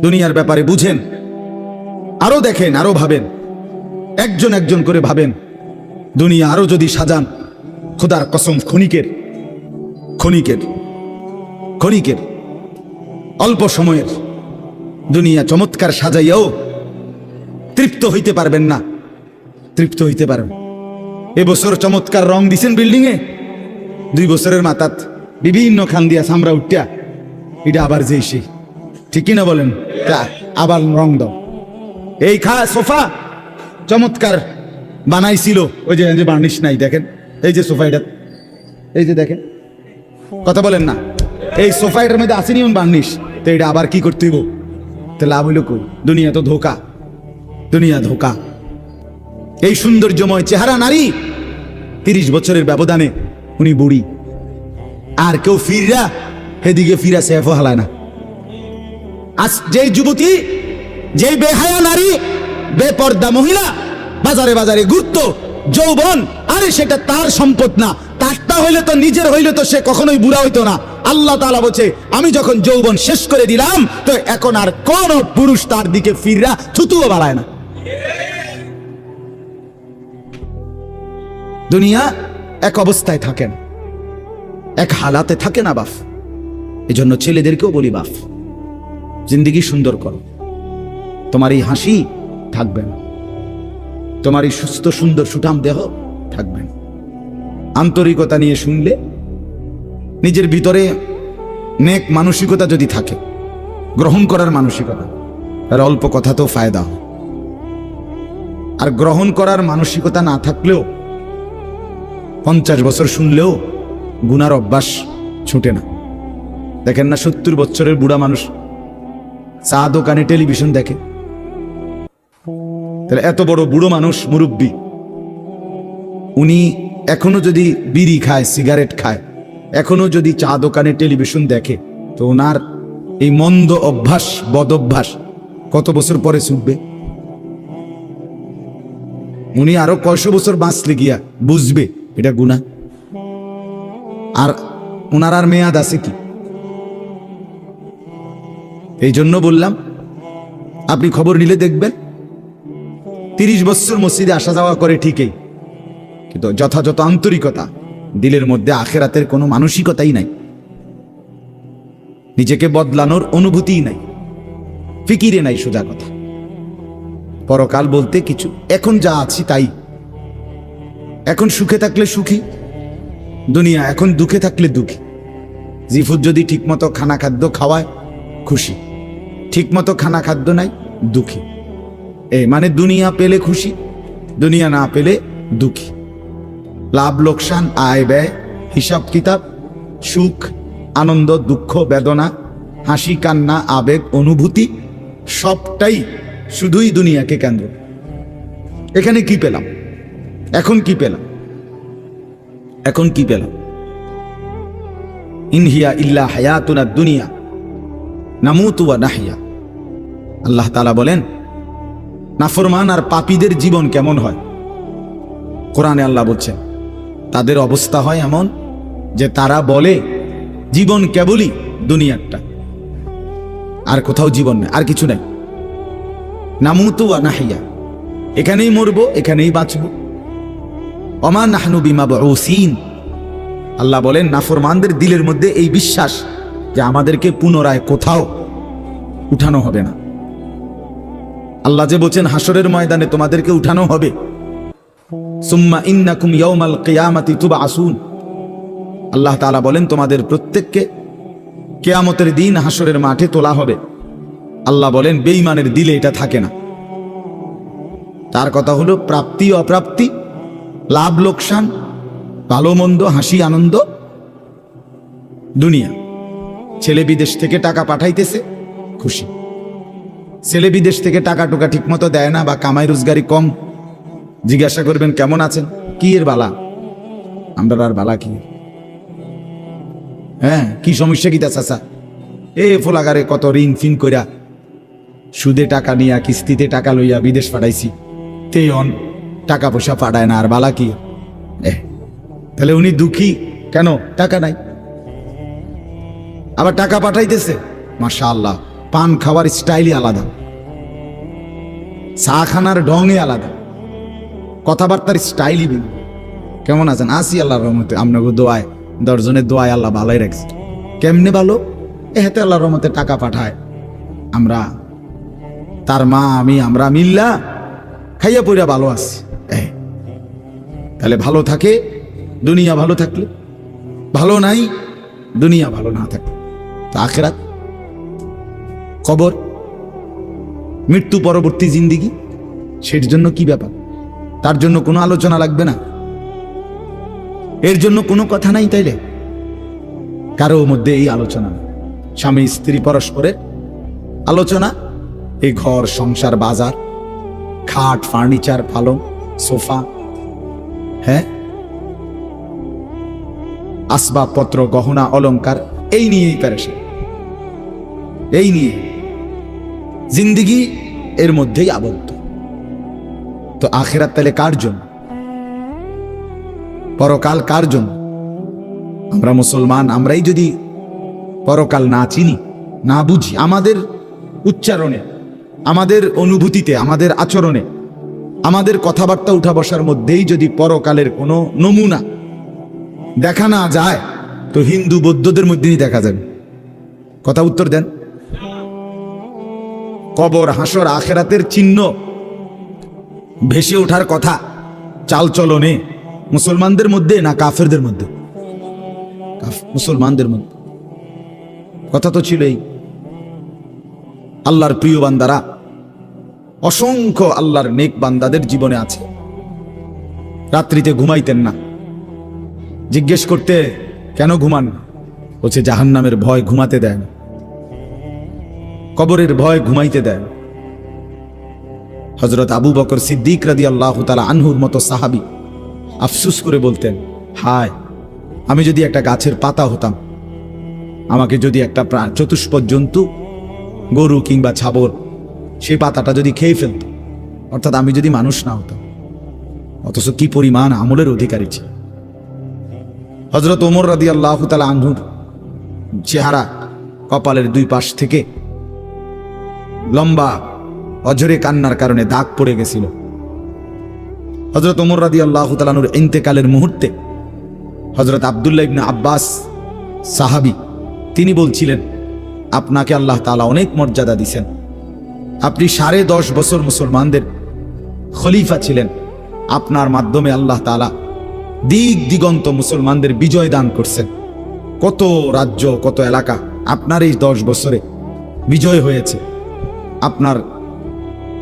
দুনিয়ার ব্যাপারে বুঝেন, আরো দেখেন, আরো ভাবেন, একজন একজন করে ভাবেন। দুনিয়া আরো যদি সাজান, খোদার কসম ক্ষণিকের ক্ষণিকের ক্ষণিকের অল্প সময়ের দুনিয়া চমৎকার সাজাইয়াও তৃপ্ত হইতে পারবেন না, তৃপ্ত হইতে পারবেন। এবছর চমৎকার রং দিছেন বিল্ডিং এ, 2 বছরের মাথাত বিভিন্ন খান দিয়া সামরা উঠিয়া এটা আবার যেই সেই, ঠিক কিনা বলেন? আবার রং দাও। এই সোফা চমৎকার বানাইছিল, ওই যে বার্নিশ নাই, দেখেন এই যে সোফা, এটা এই যে দেখেন, কথা বলেন না, এই সোফা এটার মধ্যে আসেনি এমন বার্নিশ, তো এটা আবার কি করতে হইব? তো লাভ হইল কই? দুনিয়া তো ধোকা, দুনিয়া ধোকা। এই সৌন্দর্যময় চেহারা নারী 30 বছরের ব্যবধানে উনি বুড়ি, আর কেউ ফিরা সেদিকে ফিরা সেফ হালায় না। আজ যেই যুবতী, যেই বেহায়া নারী, বেপর্দা মহিলা বাজারে বাজারে ঘুরতো, যৌবন, আরে সেটা তার সম্পদ না, তারটা হইলে তো, নিজের হইলে তো সে কখনোই বুড়া হইতো না। আল্লাহ তাআলা বলছে, আমি যখন যৌবন শেষ করে দিলাম, তো এখন আর কোন পুরুষ তার দিকে ফিরা থুতুও বাড়ায় না। দুনিয়া এক অবস্থায় থাকে না, এক হালাতে থাকে না বাপ। এজন্য ছেলেদেরকেও বলি, বাপ জিন্দেগি সুন্দর করো। তোমার এই হাসি থাকবে না, তোমার এই সুস্থ সুন্দর সুঠাম দেহ থাকবে না। আন্তরিকতা নিয়ে শুনলে, নিজের ভিতরে নেক মানসিকতা যদি থাকে, গ্রহণ করার মানসিকতা, আর অল্প কথাতেও ফায়দা হয়। আর গ্রহণ করার মানসিকতা না থাকলেও 50 বছর শুনলেও গুনার অভ্যাস ছুটে না। দেখেন না, 70 বছরের বুড়া মানুষ চা দোকানে টেলিভিশন দেখে, তাহলে এত বড় বুড়ো মানুষ, মুরব্বী, উনি এখনো যদি বিড়ি খায়, সিগারেট খায়, এখনো যদি চা দোকানে টেলিভিশন দেখে, তো ওনার এই মন্দ অভ্যাস, বদ অভ্যাস কত বছর পরে ছুটবে? উনি আরো কয়শো বছর বাঁচলে গিয়া বুঝবে এটা গুনাহ। আর ওনার আর মেয়াদ আছে কি? এই জন্য বললাম, আপনি খবর নিলে দেখবেন 30 বছর মসজিদে আসা যাওয়া করে ঠিকই, কিন্তু যথাযথ আন্তরিকতা, দিলের মধ্যে আখেরাতের কোনো মানসিকতাই নাই, নিজেকে বদলানোর অনুভূতিই নাই, ফিকিরে নাই। সোজা কথা, পরকাল বলতে কিছু, এখন যা আছি তাই। এখন সুখে থাকলে সুখী দুনিয়া, এখন দুঃখে থাকলে দুঃখী। জিফুত যদি ঠিকমতো খানা খাদ্য খাওয়ায় খুশি, ঠিকমতো খানা খাদ্য নাই দুঃখী। মানে দুনিয়া পেলে খুশি, দুনিয়া না পেলে দুঃখী। লাভ লোকসান, আয় ব্যয়, হিসাব কিতাব, সুখ আনন্দ, দুঃখ বেদনা, হাসি কান্না, আবেগ অনুভূতি, সবটাই শুধুই দুনিয়াকে কেন্দ্র। এখানে কি পেলাম? এখন কি পেলাম? এখন কি পেলাম? ইনহিয়া ইল্লা হায়াতুনা দুনিয়া নামুতু ওয়া নাহইয়া। আল্লাহ তাআলা বলেন, নাফরমান আর পাপীদের জীবন কেমন হয়? কোরআনে আল্লাহ বলছেন, তাদের অবস্থা হয় এমন যে তারা বলে জীবন কেবলই দুনিয়াটা, আর কোথাও জীবন নেই, আর কিছু নেই। নামুতু ওয়া নাহইয়া, এখানেই মরবো, এখানেই বাঁচবো। ওমা নাহনু বিমাবউসিন। আল্লাহ বলেন, নাফরমানদের দিলের মধ্যে এই বিশ্বাস যে আমাদেরকে পুনরায় কোথাও উঠানো হবে না। আল্লাহ যে বলছেন হাসরের ময়দানে তোমাদেরকে উঠানো হবে, সুম্মা ইন্নাকুম ইয়াউমাল কিয়ামাতি তুবআসুন। আল্লাহ তাআলা বলেন, তোমাদের প্রত্যেককে কিয়ামতের দিন হাসরের মাঠে তোলা হবে। আল্লাহ বলেন, বেঈমানের দিলে এটা থাকে না। তার কথা হলো প্রাপ্তি অপ্রাপ্তি, লাভ লোকসান, ভালো মন্দ, হাসি আনন্দ, দুনিয়া। ছেলে বিদেশ থেকে টাকা পাঠাইতেছে, খুশি। ছেলে বিদেশ থেকে টাকা টোকা ঠিক মতো দেয় না, বা কামাই রোজগারি কম, জিজ্ঞাসা করবেন কেমন আছেন, কি এর বালা? আমরা আর বালা কি? হ্যাঁ, কি সমস্যা কি তা চাচা? এ ফোলাগারে কত ঋণ ফিন কইরা, সুদে টাকা নিয়া, কিস্তিতে টাকা লইয়া বিদেশ পাঠাইছি, তেয়ন টাকা পয়সা পাঠায় না, আর বালা কি? তাহলে উনি দুঃখী কেন? টাকা নাই। আবার টাকা পাঠাইতেছে, মাশাআল্লাহ, পান খাওয়ার স্টাইলই আলাদা, চা খানার ঢঙই আলাদা, কথাবার্তার স্টাইলই ভিন্ন। কেমন আছেন? আসি আল্লাহর রহমতে, আপনাকে দোয়ায়, 10 জনের দোয়ায় আল্লাহ ভালোই রাখছে। কেমনে ভালো? এতে আল্লাহর রহমতে টাকা পাঠায়, আমরা তার মা আমি আমরা মিল্লা খাইয়া পইরা ভালো আছি। তাহলে ভালো থাকে দুনিয়া, ভালো থাকলে ভালো নাই দুনিয়া, ভালো না থাকলে তো আখিরাত, কবর, মৃত্যু পরবর্তী জিন্দিগি, সেটার জন্য কি ব্যাপার? তার জন্য কোনো আলোচনা লাগবে না, এর জন্য কোনো কথা নাই। তাইলে কারো মধ্যে এই আলোচনা না, স্বামী স্ত্রী পরস্পরের আলোচনা, এই ঘর সংসার বাজার, খাট ফার্নিচার পালং সোফা, হ্যাঁ, আসবাবপত্র গহনা অলংকার, এই নিয়েই পেরেছে, এই নিয়ে জিন্দিগি এর মধ্যেই আবদ্ধ। তো আখিরাত তাহলে কার জন্য? পরকাল কার জন্য? আমরা মুসলমান, আমরাই যদি পরকাল না চিনি, না বুঝি, আমাদের উচ্চারণে, আমাদের অনুভূতিতে, আমাদের আচরণে, আমাদের কথাবার্তা উঠা বসার মধ্যেই যদি পরকালের কোনো নমুনা দেখা না যায়, তো হিন্দু বৌদ্ধদের মধ্যেই দেখা যাবে। কথা উত্তর দেন। কবর হাসর আখেরাতের চিহ্ন ভেসে ওঠার কথা চালচলনে মুসলমানদের মধ্যে না কাফেরদের মধ্যে? মুসলমানদের মধ্যে। কথা তো ছিলই। আল্লাহর প্রিয় বান্দারা, অসংখ্য আল্লাহর নেক বান্দাদের জীবনে আছে, রাত্রিতে ঘুমাইতেন না। জিজ্ঞেস করতে, কেন ঘুমান? বলছে জাহান্নামের ভয় ঘুমাতে দেয় না, কবরের ভয় ঘুমাইতে দেয়। হযরত আবু বকর সিদ্দিক রাদিয়াল্লাহু তাআলা আনহুর মতো সাহাবী আফসোস করে বলতেন, হায়, আমি যদি একটা গাছের পাতা হতাম, আমাকে যদি একটা চতুষ্পদ জন্তু, গরু কিংবা ছাগল, সেই পাতাটা যদি খেয়ে ফেলত, অর্থাৎ আমি যদি মানুষ না হতাম। অথচ কি পরিমাণ আমলের অধিকারী ছিল। হযরত ওমর রাদিয়াল্লাহু তাআলা আনহুর চেহারা, কপালের দুই পাশ থেকে লম্বা অঝরে কান্নার কারণে দাগ পড়ে গেছিল। হযরত ওমর রাদিয়াল্লাহু তাআলা আনহুর ইন্তেকালের মুহূর্তে হযরত আব্দুল্লাহ ইবনে আব্বাস সাহাবী, তিনি বলছিলেন, আপনাকে আল্লাহ তাআলা অনেক মর্যাদা দিয়েছেন, আপনি 10.5 বছর মুসলমানদের খলিফা ছিলেন, আপনার মাধ্যমে আল্লাহ তাআলা দিক দিগন্ত মুসলমানদের বিজয় দান করছেন। কত রাজ্য, কত এলাকা আপনার এই 10 বছরে বিজয় হয়েছে। আপনার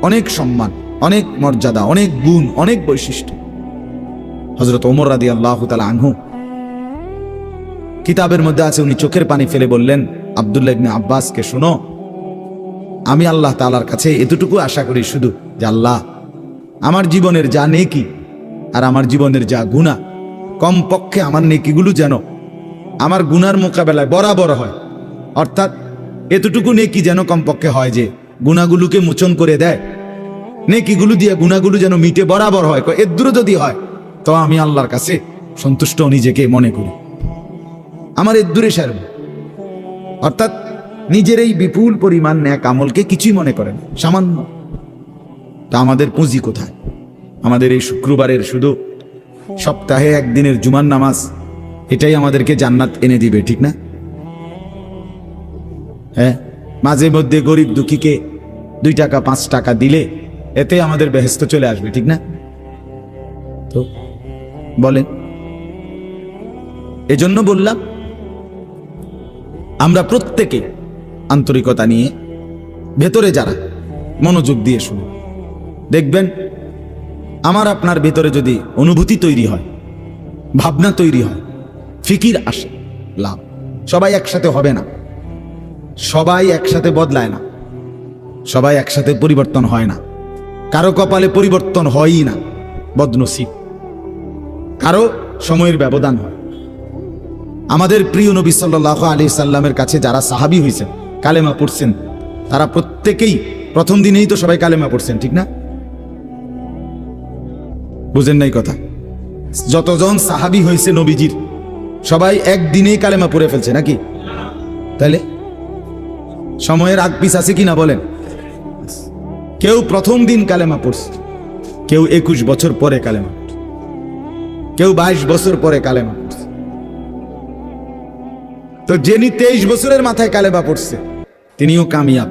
অনেক সম্মান, অনেক মর্যাদা, অনেক গুণ, অনেক বৈশিষ্ট্য। হযরত ওমর রাদিয়াল্লাহু তাআলা আনহু, কিতাবের মধ্যে আছে, উনি চোখের পানি ফেলে বললেন আব্দুল্লাহ ইবনে আব্বাসকে, শোনো, আমি আল্লাহ তাআলার কাছে এতটুকু আশা করি শুধু, যে আল্লাহ, আমার জীবনের যা নেকি আর আমার জীবনের যা গুনাহ, কমপক্ষে আমার নেকিগুলো যেন আমার গুনার মোকাবেলায় বরাবর হয়। অর্থাৎ এতটুকু নেকি যেন কমপক্ষে হয় যে গুনাহগুলোকে মোচন করে দেয়, নেকিগুলো দিয়ে গুনাহগুলো যেন মিটে বরাবর হয়। এর দূরে যদি হয় তো আমি আল্লাহর কাছে সন্তুষ্ট নিজেকে মনে করি, আমার এর দূরে সারব। অর্থাৎ নিজের এই বিপুল পরিমাণ নেক আমলকে কিছুই মনে করেন, সামান্য। তা আমাদের পুঁজি কোথায়? আমাদের এই শুক্রবারের শুধু সপ্তাহে একদিনের জুমার নামাজ, এটাই আমাদেরকে জান্নাত এনে দিবে, ঠিক না? হ্যাঁ, মাঝে মধ্যে গরিব দুঃখীকে 2 টাকা 5 টাকা দিলে এতে আমাদের বেহেশত চলে আসবে, ঠিক না? তো বলেন। এজন্য বললাম, আমরা প্রত্যেকে আন্তরিকতা নিয়ে, ভেতরে যারা মনোযোগ দিয়ে শুনুন, দেখবেন আমার আপনার ভেতরে যদি অনুভূতি তৈরি হয়, ভাবনা তৈরি হয়, ফিকির আসে, লাভ। সবাই একসাথে হবে না, সবাই একসাথে বদলায় না, সবাই একসাথে পরিবর্তন হয় না, কারো কপালে পরিবর্তন হয়ই না, বদনসিব, কারো সময়ের ব্যবধান হয়। আমাদের প্রিয় নবী সাল্লাল্লাহু আলাইহি সাল্লামের কাছে যারা সাহাবী হয়েছেন, কালেমা পড়ছেন, তারা প্রত্যেকেই প্রথম দিনেই তো সবাই কালেমা পড়ছেন, ঠিক না? বুঝেন নাই কথা? যতজন সাহাবী হয়েছে নবীজির, সবাই একদিনেই কালেমা পড়ে ফেলছে নাকি? তাহলে সময়ের আগ পিছ আছে কিনা বলেন? কেউ প্রথম দিন কালেমা পড়ছে, কেউ 21 বছর পরে কালেমা পড়ছে, কেউ 22 বছর পরে কালেমা পড়ছে। তো যিনি 23 বছরের মাথায় কালেমা পড়ছে তিনিও কামিয়াব,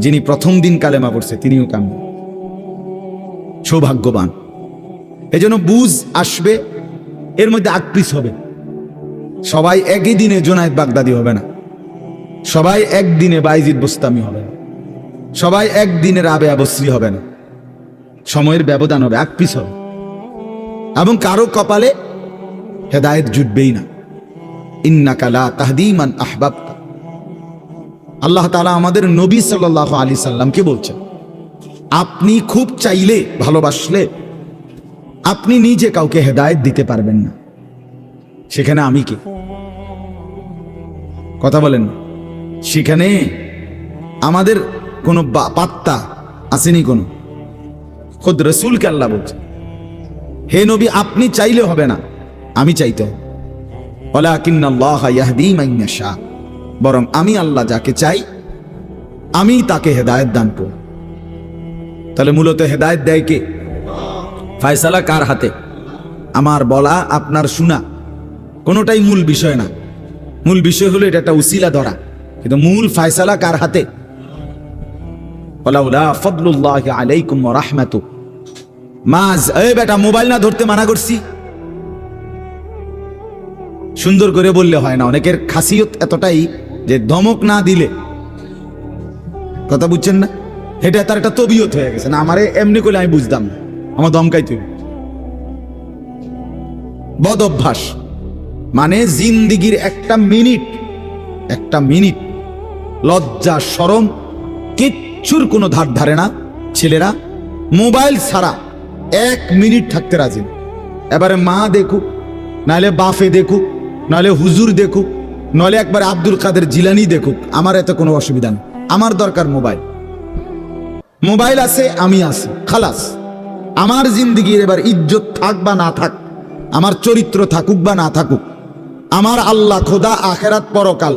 যিনি প্রথম দিন কালেমা পড়ছে তিনিও কামিয়াব, সৌভাগ্যবান। এই জন্য বুঝ আসবে, এর মধ্যে আকপিস হবে। সবাই একই দিনে জুনায়েদ বাগদাদি হবে না, সবাই একদিনে বাইজিদ বোস্তামি হবে না, সবাই একদিনে রাবেয়া বসরি হবে না। সময়ের ব্যবধান হবে, আকপিস হবে, এবং কারো কপালে হেদায়েত জুটবেই না। ইন্নাকা লা তাহদি মান আহবাবতা। আল্লাহ তাআলা আমাদের নবী সাল্লাল্লাহু আলাইহি সাল্লামকে বলছেন, আপনি খুব চাইলে, ভালোবাসলে আপনি নিজে কাউকে হেদায়েত দিতে পারবেন না, সেখানে আমি কে? কথা বলেন না। সেখানে আমাদের কোনো পাত্তা আসেনি কোনো। খুদ রাসূলকে আল্লাহ বলছে, হে নবী আপনি চাইলে হবে না, আমি চাইতে হবে। ওয়ালাকিন্নাল্লাহা ইয়াহদি মান ইয়াশা, বরং আমি আল্লাহ যাকে চাই আমি তাকে হেদায়েত দান করি। তাহলে মূলত হেদায়েত দেয় কে? ফয়সালা কার হাতে? আমার বলা আপনার শোনা কোনোটাই মূল বিষয় না। মূল বিষয় হলো এটা একটা উসিলা ধরা, কিন্তু মূল ফয়সালা কার হাতে? ওয়ালাউলা ফাদলুল্লাহি আলাইকুম ওয়া রাহমাতু মাজ। এই বেটা মোবাইল না ধরতে মানা করছি, সুন্দর করে বললে হয় না। অনেকের খাসিয়ত এতটাই যে ধমক না দিলে, কথা বুঝছেন না, এটা তার একটা তবিয়ত হয়ে গেছে। না আমারে এমনি করলে আমি বুঝতাম না, আমার ধমকাইতে বদ অভ্যাস। মানে জিন্দিগির একটা মিনিট লজ্জা শরম কিচ্ছুর কোনো ধার ধারে না। ছেলেরা মোবাইল ছাড়া 1 মিনিট থাকতে রাজি। এবারে মা দেখুক, নাহলে বাফে দেখুক, নাহলে হুজুর দেখুক, নাহলে একবার আব্দুল কাদের জিলানি দেখুক, আমার এত কোনো অসুবিধা নেই। আমার দরকার মোবাইল। মোবাইল আছে, আমি আছি, খালাস। আমার জিন্দিগির এবার ইজ্জত থাক বা না থাক, আমার চরিত্র থাকুক বা না থাকুক, আমার আল্লাহ খোদা আখেরাত পরকাল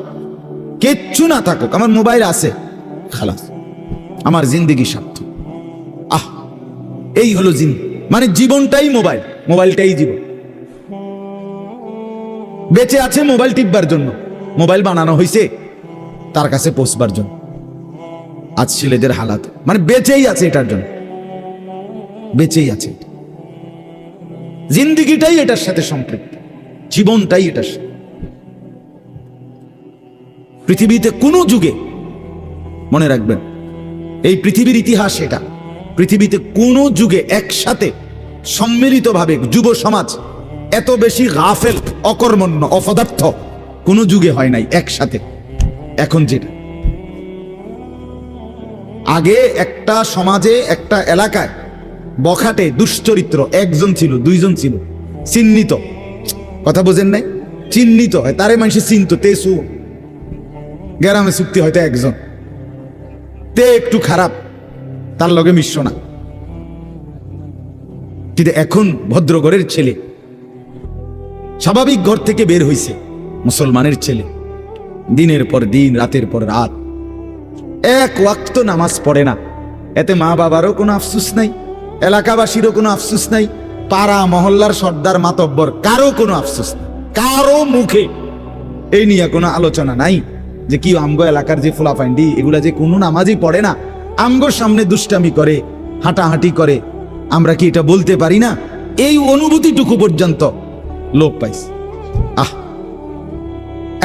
কিচ্ছু না থাকুক, আমার মোবাইল আছে, খালাস। আমার জিন্দিগি সার্থক। আহ, এই হলো মানে জীবনটাই মোবাইল, মোবাইলটাই জীবন। বেঁচে আছে মোবাইল টিপবার জন্য, মোবাইল বানানো হয়েছে তার কাছে পৌঁছবার জন্য। আজ ছেলেদের হালাত মানে বেঁচেই আছে এটার জন্য, বেঁচেই আছে। জিন্দিগিটাই এটার সাথে সম্পৃক্ত, জীবনটাই এটার সাথে। পৃথিবীতে কোনো যুগে, মনে রাখবেন এই পৃথিবীর ইতিহাস এটা, পৃথিবীতে কোনো যুগে একসাথে সম্মিলিতভাবে যুব সমাজ এত বেশি গাফেল, অকর্মণ্য, অপদার্থ কোনো যুগে হয় নাই একসাথে। এখন যেটা আগে একটা সমাজে, একটা এলাকায় বখাটে দুশ্চরিত্র একজন ছিল, দুইজন ছিল, চিহ্নিত, কথা বোঝেন নাই, চিহ্নিত হয় তারে মানুষ চিনত। তেসু গ্রামে চুক্তি হয়তো একজন, তে একটু খারাপ, তার লগে মিশ্র না। কিন্তু এখন ভদ্রঘরের ছেলে, স্বাভাবিক ঘর থেকে বের হইছে, মুসলমানের ছেলে, দিনের পর দিন, রাতের পর রাত এক ওয়াক্ত নামাজ পড়ে না। এতে মা বাবারও কোনো আফসুস নাই, এলাকাবাসীরও কোনো আফসুস নাই, পাড়া মহল্লার সর্দার মাতব্বর কারো কোনো আফসোস নাই, কারো মুখে এই নিয়ে কোনো আলোচনা নাই যে কি আমগো এলাকার যে ফুলাফাইন্ডি এগুলা যে কোনো নামাজই পড়ে না, আমগোর সামনে দুষ্টামি করে, হাঁটাহাঁটি করে, আমরা কি এটা বলতে পারি না? এই অনুভূতিটুকু পর্যন্ত লোপ পাইছে। আহ,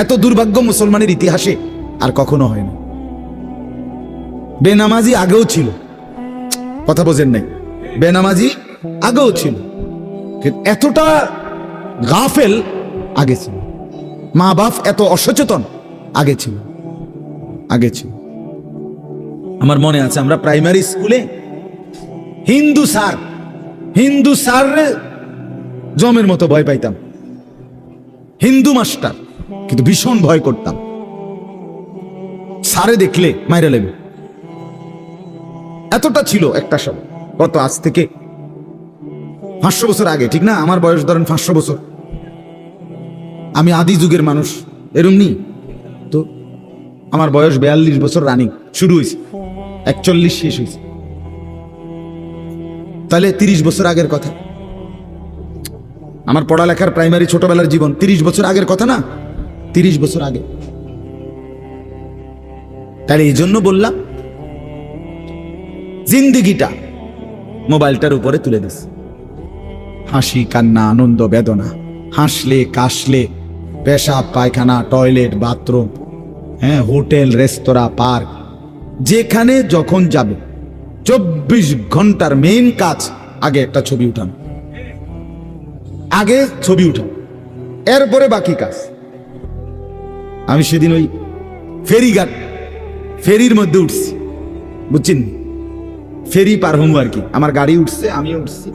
এত দুর্ভাগ্য মুসলমানের ইতিহাসে আর কখনো হয় না। বেনামাজি আগেও ছিল, কথা বোঝেন নাই, বেনামাজি আগেও ছিল, এতটা গাফেল আগে ছিল। মা বাপ এত অসচেতন আগে ছিল। আমার মনে আছে আমরা প্রাইমারি স্কুলে হিন্দু স্যার জমের মতো ভয় পাইতাম, হিন্দু মাস্টার, কিন্তু ভীষণ ভয় করতাম। স্যারে দেখলে মাইরা লেবে, এতটা ছিল একটা সময়। কত আজ থেকে 500 বছর আগে, ঠিক না? আমার বয়স ধরেন 500 বছর, আমি আদি যুগের মানুষ, এরম নি তো আমার বয়স 42 বছর রানিং শুরু হয়েছে, 41 শেষ হয়েছে। তাহলে 30 বছর আগের কথা। আমার পড়ালেখার প্রাইমারি ছোটবেলার জীবন 30 বছর আগের কথা না, 30 বছর আগে। তাহলে এই জন্য বললাম জিন্দিগিটা মোবাইলটার উপরে তুলে দিস। হাসি কান্না আনন্দ বেদনা, হাসলে কাশলে, পেশাব পায়খানা টয়লেট বাথরুম, হ্যাঁ, হোটেল রেস্তোরাঁ পার্ক, যেখানে যখন যাবে 24 ঘন্টার মেইন কাজ আগে একটা ছবি উঠানো, আগে ছবি উঠানো, এরপরে বাকি কাজ। আমি সেদিন ওই ফেরিঘাট, ফেরির মধ্যে উঠছি, বুঝছেন, ফেরি পার হবো আর কি। আমার গাড়ি উঠছে, আমি উঠছি,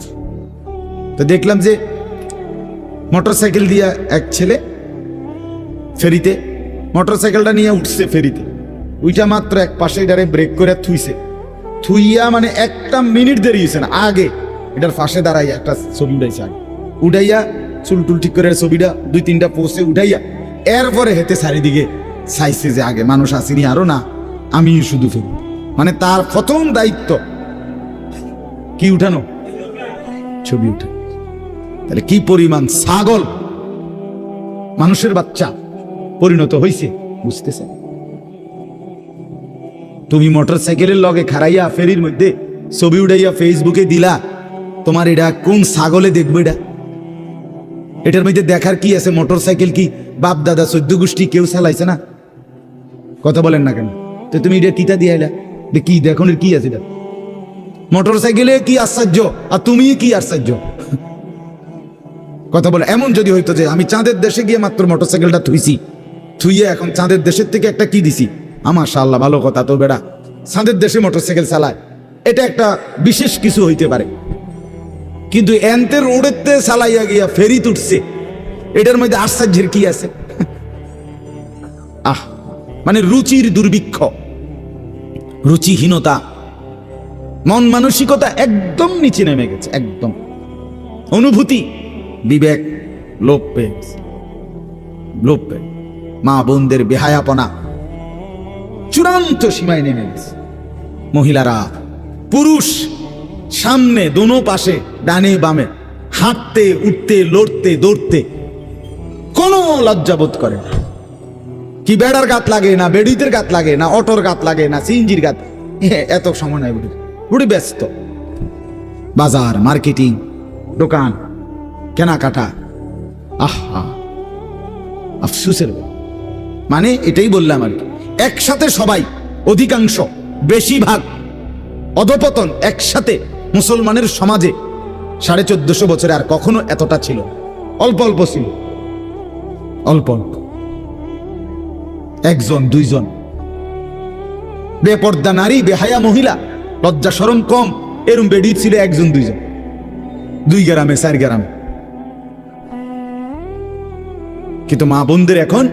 তো দেখলাম যে মোটরসাইকেল দিয়ে এক ছেলে ফেরিতে মোটরসাইকেলটা নিয়ে উঠছে ফেরিতে। ওইটা মাত্র এক পাশে এটারে ব্রেক করে থুইয়া মানে একটা মিনিট দেরি হয়েছে না, আগে এটার পাশে দাঁড়াইয়া একটা ছবি উঠাইছে, আগে উঠাইয়া চুল টুল ঠিক করে ছবিটা 2-3টা পোস্টে উঠাইয়া এরপরে হেতে চারিদিকে চাইছে যে আগে মানুষ আসেনি আরো না, আমি শুধু ফেরি। মানে তার প্রথম দায়িত্ব কি উঠানো, ছবি উঠা। তাহলে কি পরিমাণ ছাগল মানুষের বাচ্চা পরিণত হয়েছে বুঝতেছে। তুমি মোটরসাইকেলের লগে খারাইয়া ফেরির মধ্যে ছবি উঠাইয়া ফেসবুকে দিলা, তোমার এটা কোন ছাগলে দেখবে? এটার মধ্যে দেখার কি আছে? মোটরসাইকেল কি বাপ দাদা 14 গোষ্ঠী কেউ চালাইছে না? কথা বলেন না কেন? তো তুমি এটা কিতা দিয়ে আইলা, কি দেখুন কি আছে এটা? মোটরসাইকেলে কি আশ্চর্য আর তুমি কি আশ্চর্য? কথা বলে এমন যদি হইতো যে আমি চাঁদের দেশে গিয়ে মাত্র মোটরসাইকেলটা থুইয়ে এখন চাঁদের দেশের থেকে একটা কি দিছি, মাশাআল্লাহ ভালো কথা, তো বেড়া চাঁদের দেশে মোটরসাইকেল চালায়, এটা একটা বিশেষ কিছু হইতে পারে। কিন্তু এনতে রোডেতে চালাইয়া গিয়া ফেরি তুটছে, এটার মধ্যে আশ্চর্যের কি আছে? মানে রুচির দুর্ভিক্ষ, রুচিহীনতা, মন মানসিকতা একদম নিচে নেমে গেছে, একদম অনুভূতি বিবেক লোপ পেয়ে গেছে, লোপ পেয়ে মা বোনদের বেহায়াপনা চূড়ান্ত সীমায় নেমে গেছে। মহিলারা পুরুষ সামনে দোনো পাশে ডানে বামে হাঁটতে উঠতে লড়তে দৌড়তে কোনো লজ্জাবোধ করে না। কি বেড়ার গাত লাগে না, বেড়িতের গাত লাগে না, অটোর গাত লাগে না, সিএনজির গাত, এত সময় নাই বুড়ি, বুড়ি ব্যস্ত। বাজার মার্কেটিং দোকান কেনাকাটা, আফসুসের। মানে এটাই বললাম আর কি, একসাথে সবাই, অধিকাংশ বেশিরভাগ অধপতন একসাথে মুসলমানের সমাজে 1450 বছরে আর কখনো এতটা ছিল, অল্প অল্প ছিল, অল্প অল্প, একজন দুইজন বেপর্দা নারী, বেহায়া মহিলা, লজ্জা শরম কম এরম বেডি ছিল একজন দুইজন, 2 গ্রামে 4 গ্রামে। কিন্তু মা বোনদের এখন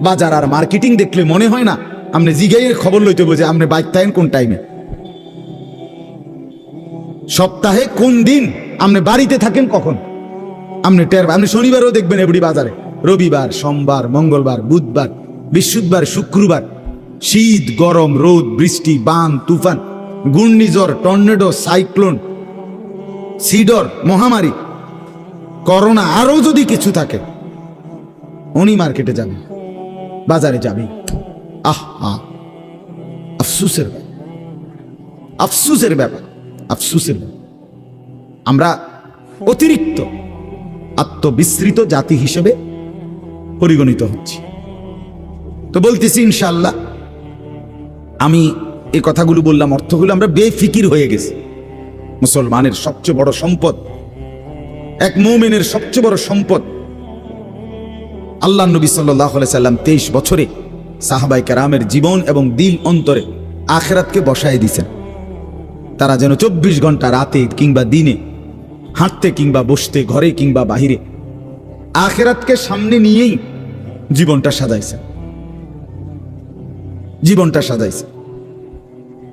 বাজার আর মার্কেটিং দেখলে মনে হয় না আপনি জিগাইয়ের খবর লইতে বোঝে আপনি বাইক থাকেন কোন টাইমে, সপ্তাহে কোন দিন আপনি বাড়িতে থাকেন কখন, আপনি শনিবারও দেখবেন এবারে বাজারে, রবিবার সোমবার মঙ্গলবার বুধবার বৃহস্পতিবার শুক্রবার, শীত গরম রোদ বৃষ্টি বান তুফান ঘূর্ণিঝড় টর্নেডো সাইক্লোন সিডর মহামারী করোনা আরো যদি কিছু থাকে, উনি মার্কেটে যাবে, বাজারে যাবে। আফসুসের ব্যাপার, আফসুসের ব্যাপার, আফসুসের ব্যাপার। আমরা অতিরিক্ত আত্মবিস্মৃত জাতি হিসেবে পরিগণিত হচ্ছি। তো বলতেছি ইনশাআল্লাহ, আমি এই কথাগুলো বললাম, অর্থগুলো আমরা বেফিকির হয়ে গেছি। মুসলমানের সবচেয়ে বড় সম্পদ, এক মুমিনের সবচেয়ে বড় সম্পদ, আল্লাহ নবী সাল্লাল্লাহু আলাইহি সাল্লাম 23 বছরে সাহাবায়ে কেরামের জীবন এবং দিল অন্তরে আখিরাতকে বসায় দিয়েছেন। তারা যেন 24 ঘন্টা রাতে কিংবা দিনে হাঁটতে কিংবা বসতে ঘরে কিংবা বাহিরে আখিরাতকে সামনে নিয়েই জীবনটা সাজাইছে, জীবনটা সাজাইছে।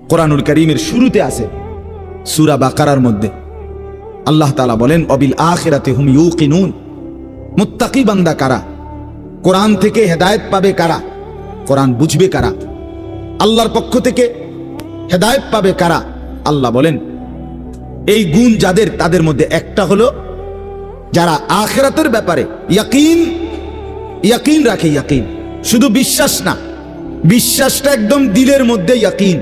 কোরআনুল কারীমের শুরুতে আছে সূরা বাকারার মধ্যে আল্লাহ তাআলা বলেন অবিল আখিরাতি হুম ইউকিনুন, মুত্তাকি বান্দা কারা, কোরআন থেকে হেদায়েত পাবে কারা, কোরআন বুঝবে কারা, আল্লাহর পক্ষ থেকে হেদায়েত পাবে কারা? আল্লাহ বলেন এই গুণ যাদের, তাদের মধ্যে একটা হলো যারা আখিরাতের ব্যাপারে ইয়াকিন রাখে। ইয়াকিন শুধু বিশ্বাস না, বিশ্বাসটা একদম দিলের মধ্যে ইয়াকিন।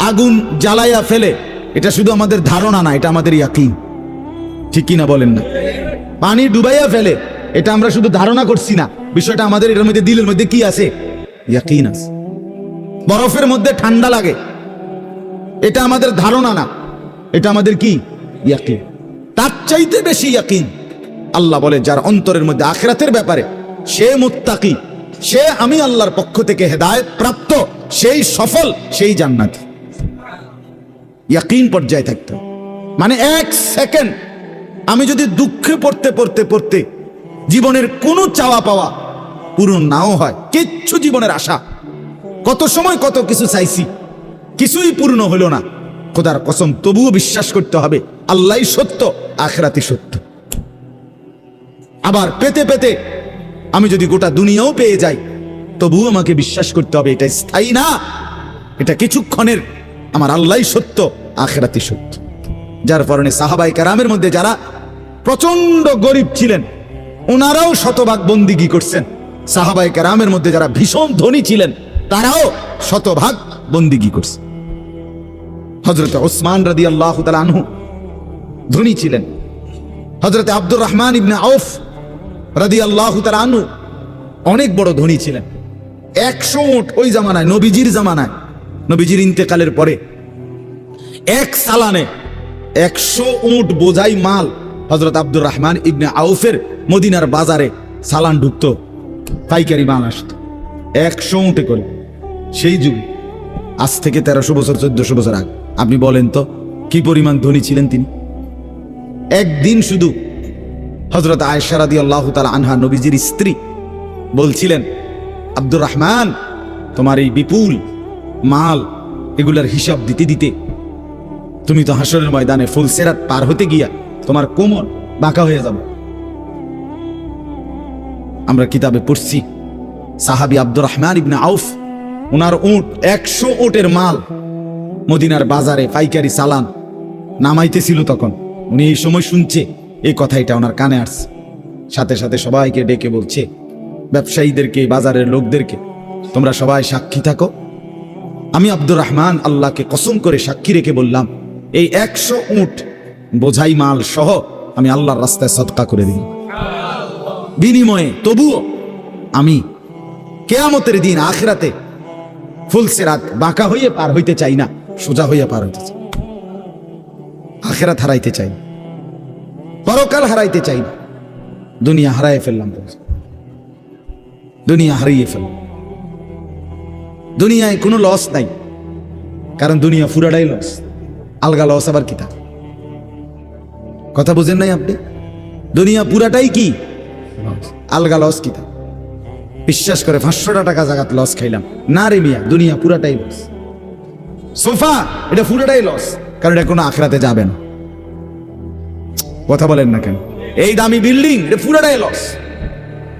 আগুন জ্বালাইয়া ফেলে, এটা শুধু আমাদের ধারণা না, এটা আমাদের ইয়াকিন। ঠিক কিনা বলেন না? পানি ডুবাইয়া ফেলে, এটা আমরা শুধু ধারণা করছি না, বিষয়টা আমাদের এর মধ্যে দিলের মধ্যে কি আছে? ইয়াকিন আছে। বরফের মধ্যে ঠান্ডা লাগে, এটা আমাদের ধারণা না, এটা আমাদের কি? ইয়াকিন। তার চাইতে বেশি ইয়াকিন আল্লাহ বলে যার অন্তরের মধ্যে আখিরাতের ব্যাপারে, সে মুত্তাকি, সে আমি আল্লাহর পক্ষ থেকে হেদায়েত প্রাপ্ত, সেই সফল, সেই জান্নাতি। ইয়াকিন পর্যায়ে থাকতে হবে। মানে এক সেকেন্ড আমি যদি দুঃখে পড়তে পড়তে পড়তে জীবনের কোনো চাওয়া পাওয়া পূরণ নাও হয়, কিচ্ছু জীবনের আশা, কত সময় কত কিছু চাইছি, কিছুই পূর্ণ হলো না, খোদার কসম তবুও বিশ্বাস করতে হবে আল্লাহই সত্য, আখিরাতই সত্য। আবার পেতে পেতে আমি যদি গোটা দুনিয়াও পেয়ে যাই, তবুও আমাকে বিশ্বাস করতে হবে এটা স্থায়ী না, এটা কিছুক্ষণের, আমার আল্লাহই সত্য, আখিরাতই সত্য। যার কারণে সাহাবায়ে কেরামের মধ্যে যারা প্রচন্ড গরিব ছিলেন, ওনারাও শতভাগ বন্দিগি করছেন। সাহাবায়ে কেরামের মধ্যে যারা ভীষণ ধনী ছিলেন, তারাও শতভাগ বন্দিগি করছে। হযরত উসমান রাদিয়াল্লাহু তাআলা আনহু ধনী ছিলেন। হযরত আব্দুর রহমান ইবনে আউফ রাদিয়াল্লাহু তাআলা আনহু অনেক বড় ধনী ছিলেন। 100 উট ওই জামানায়, নবীজির জামানায়, নবীজির ইন্তেকালের পরে এক সালানে 100 উট বোঝাই মাল হযরত আব্দুর রহমান ইবনে আউফের মদিনার বাজারে সালান ঢুকতো, পাইকারি মাল আসতো 100 উটে করে। সেই যুগে, আজ থেকে 1300 বছর 1400 বছর আগে। আপনি বলেন তো কি পরিমাণ ধনী ছিলেন তিনি। একদিন শুধু হযরত আয়েশা রাদিয়াল্লাহু তাআলা আনহা, নবীজির স্ত্রী, বলছিলেন, আব্দুর রহমান, তোমার এই বিপুল মাল, এগুলার হিসাব দিতে দিতে তুমি তো হাসরের ময়দানে ফুলসিরাত পার হতে গিয়া তোমার কোমর বাঁকা হয়ে যাবে। আমরা কিতাবে পড়ছি সাহাবী আব্দুর রহমান ইবনে আউফ, ওনার উট 100 উটের মাল মদিনার বাজারে পাইকারি চালান নামাইতেছিল। তখন উনি এই সময় শুনছে এই কথাটা, ওনার কানে আসছে। সাথে সাথে সবাইকে ডেকে বলছে, ব্যবসায়ীদেরকে, বাজারের লোকদেরকে, তোমরা সবাই সাক্ষী থাকো, আমি আব্দুর রহমান আল্লাহকে কসম করে সাক্ষী রেখে বললাম, এই 100 উট বোঝাই মাল সহ আমি আল্লাহর রাস্তায় সদকা করে দিই, বিনিময়ে তবুও আমি কিয়ামতের দিন আখিরাতে ফুলসিরাত বাঁকা হইয়ে পার হইতে চাই না, সোজা হইয়া পার হইতে চাই। আখিরাত হারাইতে চাই না, পরকাল হারাইতে চাই না। দুনিয়া হারাইয়ে ফেললাম, দুনিয়া হারিয়ে ফেললাম। দুনিয়ায় কোনো লস নাই, কারণ দুনিয়া পুরাটাই লস। আলগা লস আবার কি থাকে? কথা বুঝেন নাই আপনি? দুনিয়া পুরাটাই কি আলগা লস কি থাকে? বিশ্বাস করে 500 টাকা জাগাত লস খাইলাম না রে মিয়া, দুনিয়া পুরাটাই লস। সোফা এটা পুরাটাই লস, কারণ এটা কোনো আখিরাতে যাবে না। কথা বলেন না কেন? এই দামি বিল্ডিং এটা পুরাটাই লস,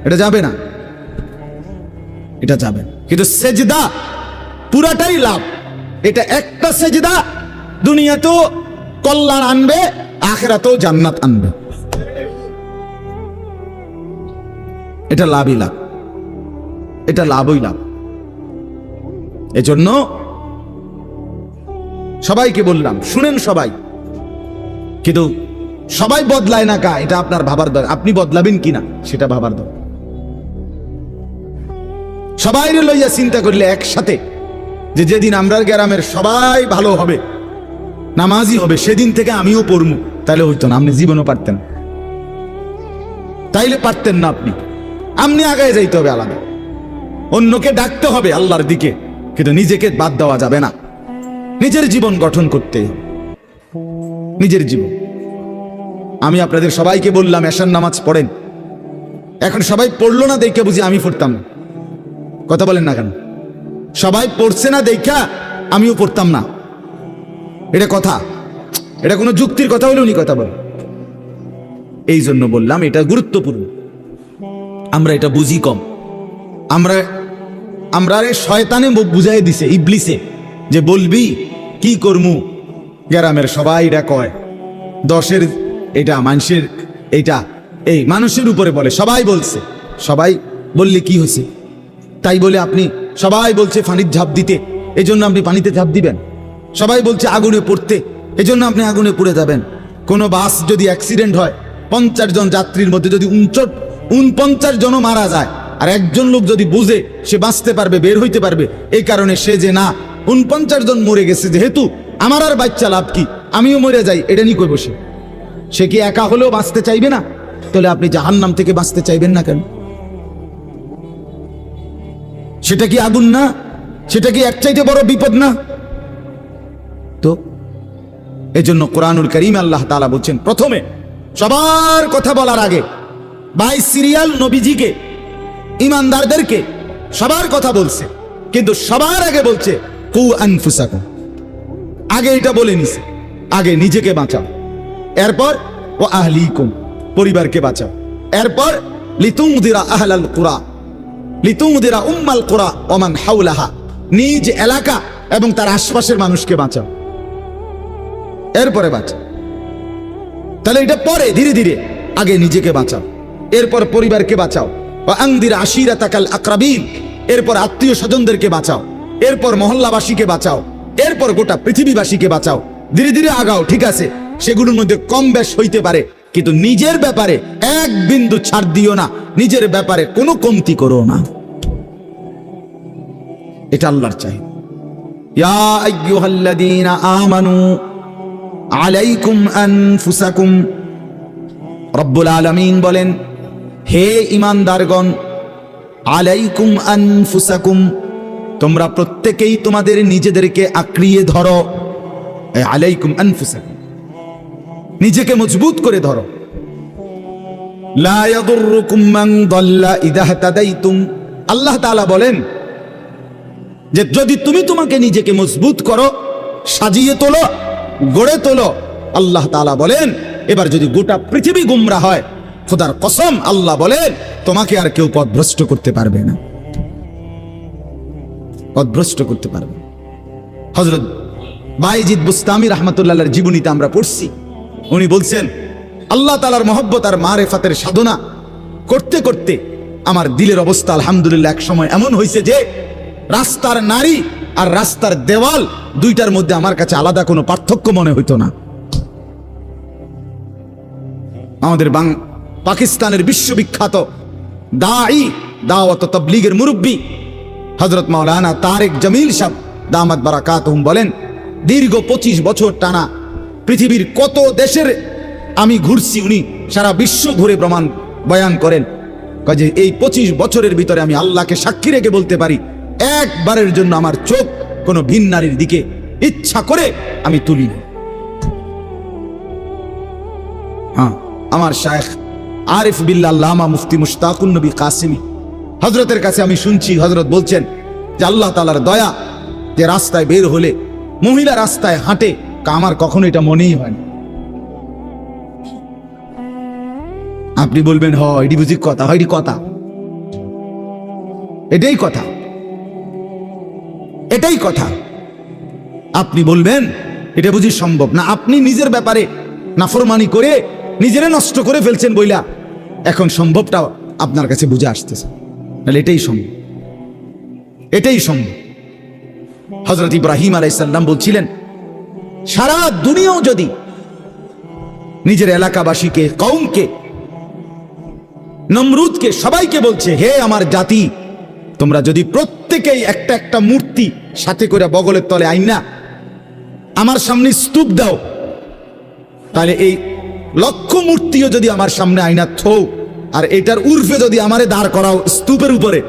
এটা যাবে না, এটা যাবে। কিন্তু সেজদা পুরাটাই লাভ। এটা একটা সেজদা দুনিয়াতেও কল্যাণ আনবে, আখিরাতেও জান্নাত আনবে। এটা লাভই লাভ, এটা লাভই লাভ। এজন্য সবাইকে বললাম, শুনেন সবাই, কিন্তু সবাই বদলায় না কা, এটা আপনার ভাবার দরকার। আপনি বদলাবেন কিনা সেটা ভাবার দরকার। সবাই লইয়া চিন্তা করলে একসাথে, যে যেদিন আমরা গ্রামের সবাই ভালো হবে, নামাজি হবে, সেদিন থেকে আমিও পড়মু, তাহলে হইতো না। আপনি জীবনও পারতেন, তাইলে পারতেন না। আপনি আগায় যাইতে হবে আলাদা, অন্যকে ডাকতে হবে আল্লাহর দিকে, কিন্তু নিজেকে বাদ দেওয়া যাবে না। নিজের জীবন গঠন করতে, নিজের জীবন। আমি আপনাদের সবাইকে বললাম এশার নামাজ পড়েন, এখন সবাই পড়লো না দেখে বুঝি আমি পড়তাম না। কথা বলেন না কেন? সবাই পড়ছে না দেখা আমিও পড়তাম না, এটা কথা? এটা কোনো যুক্তির কথা হলো? উনি কথা বলেন। এই জন্য বললাম এটা গুরুত্বপূর্ণ। আমরা এটা বুঝি কম, আমরা আমরা শয়তানে বুঝাই দিছে, ইবলিসে, যে বলবি কি করমু, গ্রামের সবাই এটা কয়, 10-এর এটা মানুষের, এটা এই মানুষের উপরে বলে, সবাই বলছে, সবাই বললে কি হয়েছে, তাই বলে আপনি, সবাই বলছে পানির ঝাঁপ দিতে, এজন্য আপনি পানিতে ঝাঁপ দিবেন, সবাই বলছে আগুনে পড়তে, এজন্য আপনি আগুনে পড়ে যাবেন। কোনো বাস যদি অ্যাক্সিডেন্ট হয়, 50 জন যাত্রীর মধ্যে যদি 49 জনও মারা যায়, আর একজন লোক যদি বুঝে সে বাঁচতে পারবে, বের হইতে পারবে, এই কারণে সে যে না 49 জন মরে গেছে, যেহেতু আমার আর বাচ্চা লাভ কি, আমিও মরে যাই, এটা নিয়ে কই বসে, সে কি একা হলেও বাঁচতে চাইবে না? তাহলে আপনি জাহান্নাম থেকে বাঁচতে চাইবেন না কেন? সেটা কি আগুন না? সেটা কি এর চাইতে বড় বিপদ না? তো এজন্য কোরআনুল কারীম আল্লাহ তাআলা বলছেন, প্রথমে সবার কথা বলার আগে বাই সিরিয়াল নবীজিকে, ইমানদারদেরকে সবার কথা বলছে, কিন্তু সবার আগে বলছে কু আনফুসাকুম, আগে এটা বলে নিছে, আগে নিজেকে বাঁচাও, এরপর ও আহলিকুম, পরিবারকে বাঁচাও, এরপর লিতুনদিরা আহলাল কুরা, লিতুনদিরা উম্মাল কুরা ওয়া মান হাওলাহা, নিজ এলাকা এবং তার আশপাশের মানুষকে বাঁচাও, এরপরে বাঁচাও। তাহলে এটা পরে ধীরে ধীরে, আগে নিজেকে বাঁচাও, এরপর পরিবারকে বাঁচাও, ওয়া আনদিরা আশিরাতাকাল আকরাবিন, এরপর আত্মীয় স্বজনদেরকে বাঁচাও, এরপর মহল্লাবাসীকে বাঁচাও, এরপর গোটা পৃথিবীবাসীকে বাঁচাও। ধীরে ধীরে আগাও, ঠিক আছে, সেগুলোর মধ্যে কম বেশ হইতে পারে, কিন্তু নিজের ব্যাপারে এক বিন্দু ছাড় দিও না, নিজের ব্যাপারে কোনো কমতি করো না। এটা আল্লাহর চাই। ইয়া আইয়ুহাল্লাযীনা আমানু আলাইকুম আনফুসাকুম, রব্বুল আলামিন বলেন, হে ঈমানদারগণ, আলাইকুম আনফুসাকুম, তোমরা প্রত্যেকেই তোমাদের নিজেদেরকে আঁকড়িয়ে ধরো, আলাইকুম আনফুসাকুম, নিজেকে মজবুত করে ধরো। লা ইয়াদুররুকুম মান দাল্লা ইযা ইহতাদাইতুম, আল্লাহ তাআলা বলেন যে যদি তুমি তোমাকে নিজেকে মজবুত করো, সাজিয়ে তোলো, গড়ে তোলো, আল্লাহ তাআলা বলেন এবার যদি গোটা পৃথিবী গুমরা হয়, খোদার কসম আল্লাহ বলেন তোমাকে আর কেউ পথভ্রষ্ট করতে পারবে না, পথভ্রষ্ট করতে পারবে। হযরত বায়েজিদ বুস্তামি রাহমাতুল্লাহর জীবনীতে আমরা পড়ছি, উনি বলছেন আল্লাহ তাআলার মহব্বত আর মারেফাতের সাধনা করতে করতে আমার দিলের অবস্থা আলহামদুলিল্লাহ এক সময় এমন হয়েছে যে রাস্তার নারী আর রাস্তার দেওয়াল দুইটার মধ্যে আমার কাছে আলাদা কোনো পার্থক্য মনে হইতো না। আমাদের পাকিস্তানের বিশ্ববিখ্যাত দাঈ, দাওয়াত ও তাবলীগের মুরব্বী হযরত মাওলানা তারেক জামিল সাহেব দামাত বারাকাতুহুম বলেন, দীর্ঘ 25 বছর টানা পৃথিবীর কত দেশের আমি ঘুরছি, উনি সারা বিশ্ব ঘুরে প্রমাণ বয়ান করেন যে এই 25 বছরের ভিতরে আমি আল্লাহকে সাক্ষী রেখে বলতে পারি, একবারের জন্য আমার চোখ কোনো ভিন নারীর দিকে ইচ্ছা করে আমি তুলি না। হ্যাঁ, আমার শায়েখ আরিফ বিল্লাহ আল্লামা মুফতি মুশতাকুন নবী কাসিমি হযরতের কাছে আমি শুনছি, হযরত বলছেন যে আল্লাহ তাআলার দয়া যে রাস্তায় বের হলে মহিলা রাস্তায় হাঁটে, আমার কখনো এটা মনেই হয় না। আপনি বলবেন হ এটি বুঝি কথা, হয় এটি কথা, এটাই কথা, এটাই কথা। আপনি বলবেন এটা বুঝি সম্ভব না, আপনি নিজের ব্যাপারে নাফরমানি করে নিজেরে নষ্ট করে ফেলছেন বইলা এখন সম্ভবটা আপনার কাছে বুঝে আসতেছে, তাহলে এটাই সম্ভব, এটাই সম্ভব। হযরত ইব্রাহিম আলাইহিস সালাম বলছিলেন সারা দুনিয়াও যদি নিজের এলাকাবাসীকে, কওমকে, নমরুদকে, সবাইকে বলছে হে আমার জাতি, তোমরা যদি প্রত্যেকেই একটা একটা মূর্তি সাথে করে বগলের তলে আইনা আমার সামনে স্তূপ দাও, তাহলে এই লক্ষ মূর্তিও যদি আমার সামনে আইনা থও, আর এটার উর্ফে যদি আমারে দাঁড় করাও স্তূপের উপরে,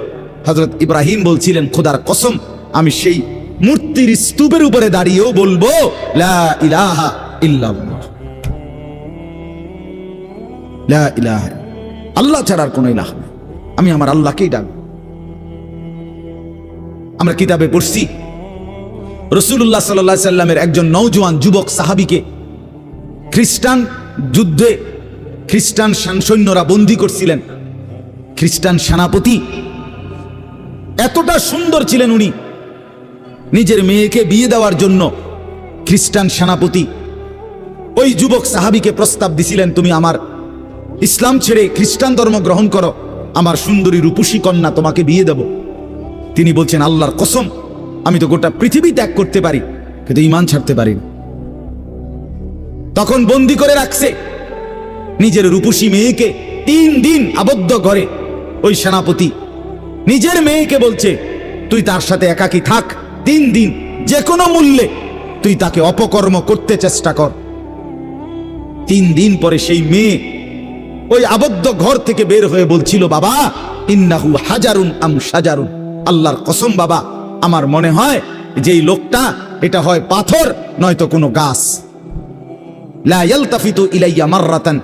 হযরত ইব্রাহিম বলছিলেন খোদার কসম আমি সেই মূর্তির স্তূপের উপরে দাঁড়িয়েও বলবো লা ইলাহা ইল্লাল্লাহ, লা ইলাহা, আল্লাহ ছাড়ার কোনো ইলাহ নেই, আমি আমার আল্লাহকেই ডাকবো। আমরা কিতাবে পড়ছি রাসূলুল্লাহ সাল্লাল্লাহু আলাইহি সাল্লামের একজন নওজোয়ান যুবক সাহাবীকে খ্রিস্টান যুদ্ধে খ্রিস্টান সৈন্যরা বন্দী করছিলেন। খ্রিস্টান সেনাপতি এতটা সুন্দর ছিলেন উনি, নিজের মেয়েকে বিয়ে দেওয়ার জন্য খ্রিস্টান সেনাপতি ওই যুবক সাহাবীকে প্রস্তাব দিছিলেন, তুমি আমার ইসলাম ছেড়ে খ্রিস্টান ধর্ম গ্রহণ করো, আমার সুন্দরী রূপসী কন্যা তোমাকে বিয়ে দেব। তিনি বলছেন, আল্লাহর কসম, আমি তো গোটা পৃথিবী ত্যাগ করতে পারি, কিন্তু ঈমান ছাড়তে পারি না। তখন বন্দি করে রাখছে নিজের রূপসী মেয়েকে 3 দিন আবদ্ধ ঘরে। ওই সেনাপতি নিজের মেয়েকে বলছে, তুই তার সাথে একাকী থাক 3 দিন, যে কোনো মূল্যে তুই তাকে অপকর্ম করতে চেষ্টা কর। 3 দিন পরে সেই মেয়ে ওই আবদ্ধ ঘর থেকে বের হয়ে বলছিল, বাবা ইন্নাহু হাজারুন আম শাজারুন, আল্লাহর কসম বাবা, আমার মনে হয় যে এই লোকটা এটা হয় পাথর নয়তো কোনো গাছ। লা ইয়ালতাফিতু ইলাইয়া মাররাতান,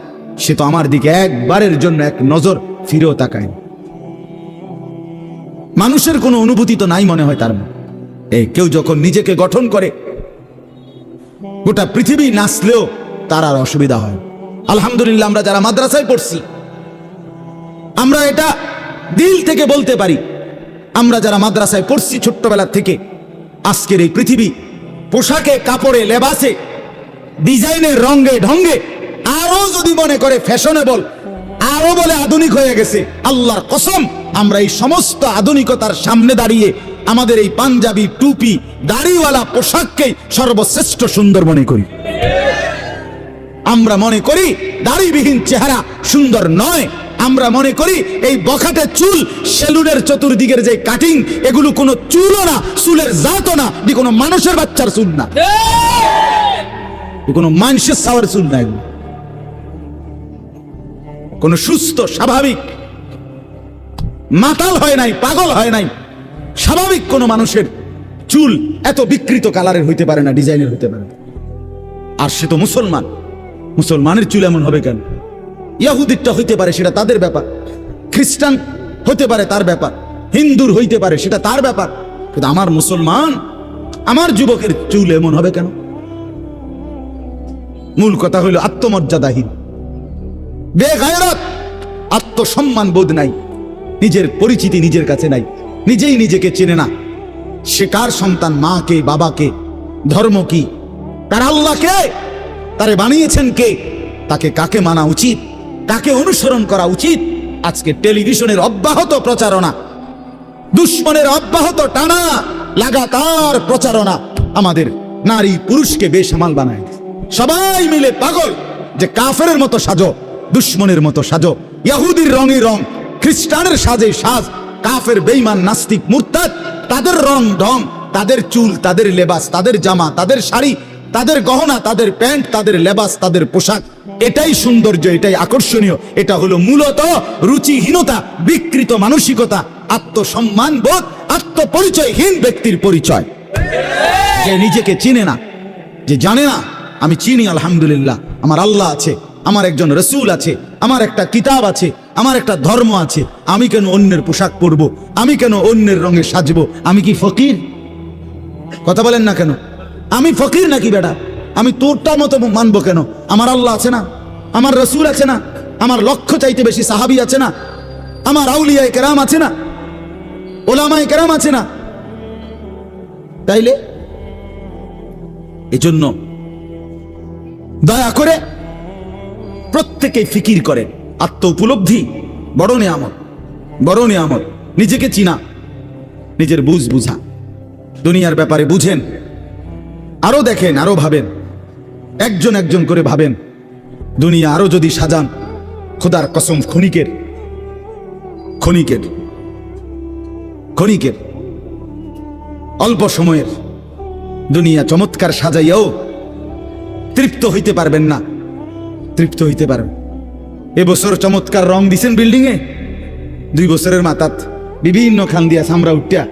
সে তো আমার দিকে একবারের জন্য এক নজর ফিরেও তাকায়। মানুষের কোনো অনুভূতি তো নাই মনে হয় তার। কেউ যখন নিজেকে গঠন করে গোটা পৃথিবী নাচলেও তার আর অসুবিধা হয়। আলহামদুলিল্লাহ, আমরা যারা মাদ্রাসায় পড়ছি আমরা এটা দিল থেকে বলতে পারি, আমরা যারা মাদ্রাসায় পড়ছি ছোট্টবেলা থেকে, আজকের এই পৃথিবী পোশাকে কাপড়ে লেবাসে ডিজাইনে রঙে ঢঙ্গে আরো যদি মনে করে ফ্যাশনেবল, আরো বলে আধুনিক হয়ে গেছে, আল্লাহর কসম আমরা এই সমস্ত আধুনিকতার সামনে দাঁড়িয়ে আমাদের এই পাঞ্জাবি টুপি দাড়িওয়ালা পোশাককে সর্বশ্রেষ্ঠ সুন্দর মনে করি। আমরা মনে করি দাড়িবিহীন চেহারা সুন্দর নয়। আমরা মনে করি এই বখাটে চুল, সেলুনের চতুর্দিকের যে কাটিং, এগুলো কোনো চুলও না, চুলের জাতও না, কোনো মানুষের বাচ্চার চুল না, কোনো মানুষের সাওয়ার চুল না, কোন সুস্থ স্বাভাবিক মাতাল হয় নাই, পাগল হয় নাই, স্বাভাবিক কোন মানুষের চুল এত বিকৃত কালারের হইতে পারে না, ডিজাইনের হইতে পারে না। আর সে তো মুসলমান, মুসলমানের চুল এমন হবে কেন? ইহুদিরটা হইতে পারে, সেটা তাদের ব্যাপার, খ্রিস্টান হতে পারে তার ব্যাপার, হিন্দুর হইতে পারে সেটা তার ব্যাপার, কিন্তু আমার মুসলমান, আমার যুবকের চুল এমন হবে কেন? মূল কথা হইল আত্মমর্যাদাহীন, বেগায়রত, আত্মসম্মান বোধ নাই, নিজের পরিচিতি নিজের কাছে নাই, নিজেই নিজেকে চেনে না। সে কার সন্তান, মা কে, বাবা কে, ধর্ম কি, তার আল্লাহ কে, তারে বানিয়েছেন কে, তাকে কাকে মানা উচিত, কাকে অনুসরণ করা উচিত। আজকে টেলিভিশনের অব্যাহত প্রচারণা, দুশ্মনের অব্যাহত টানা লাগাতার প্রচারণা আমাদের নারী পুরুষকে বেসামাল বানায়। সবাই মিলে পাগল যে কাফেরের মতো সাজো, দুশ্মনের মতো সাজো, ইহুদির রঙে রং, খ্রিস্টানের সাজে সাজ, কাফের বেঈমান নাস্তিক মুরতাদ তাদের রং ঢং, তাদের চুল, তাদের লেবাস, তাদের জামা, তাদের শাড়ি, তাদের গহনা, তাদের প্যান্ট, তাদের লেবাস, তাদের পোশাক, এটাই সৌন্দর্য, এটাই আকর্ষণীয়। এটা হলো মূলত রুচিহীনতা, বিকৃত মানসিকতা, আত্মসম্মান বোধ, আত্মপরিচয়হীন ব্যক্তির পরিচয়। যে নিজেকে চিনে না, যে জানে না আমি চিনি আলহামদুলিল্লাহ, আমার আল্লাহ আছে, আমার একজন রসুল আছে, আমার একটা কিতাব আছে, আমার একটা ধর্ম আছে, আমি কেন অন্যের পোশাক পরবো, আমি কেন অন্যের রঙে সাজবো? আমি কি ফকির? কথা বলেন না কেন? আমি ফকির নাকি বেটা? আমি তোরটা মতো মানবো কেন? আমার আল্লাহ আছে না, আমার রসুল আছে না, আমার লক্ষ চাইতে বেশি সাহাবী আছে না, আমার আউলিয়ায়ে কেরাম আছে না, ওলামায়ে কেরাম আছে না। তাইলে এজন্য দয়া করে প্রত্যেকে ফিকির করেন, আত্ম উপলব্ধি বড় নিয়ামত, বড় নিয়ামত। নিজেকে চিনা, নিজের বুঝা, দুনিয়ার ব্যাপারে বুঝেন, আরো দেখেন, আরো ভাবেন, একজন একজন করে ভাবেন। দুনিয়া আরো যদি সাজান, খোদার কসম ক্ষণিকের ক্ষণিকের ক্ষণিকের অল্প সময়ের দুনিয়া চমৎকার সাজাইয়াও তৃপ্ত হইতে পারবেন না, তৃপ্ত হইতে পারবেন। এবছর চমৎকার রং দিছেন বিল্ডিং এ, 2 বছরের মাথাত বিভিন্ন খান দিয়া সামরা উঠিয়া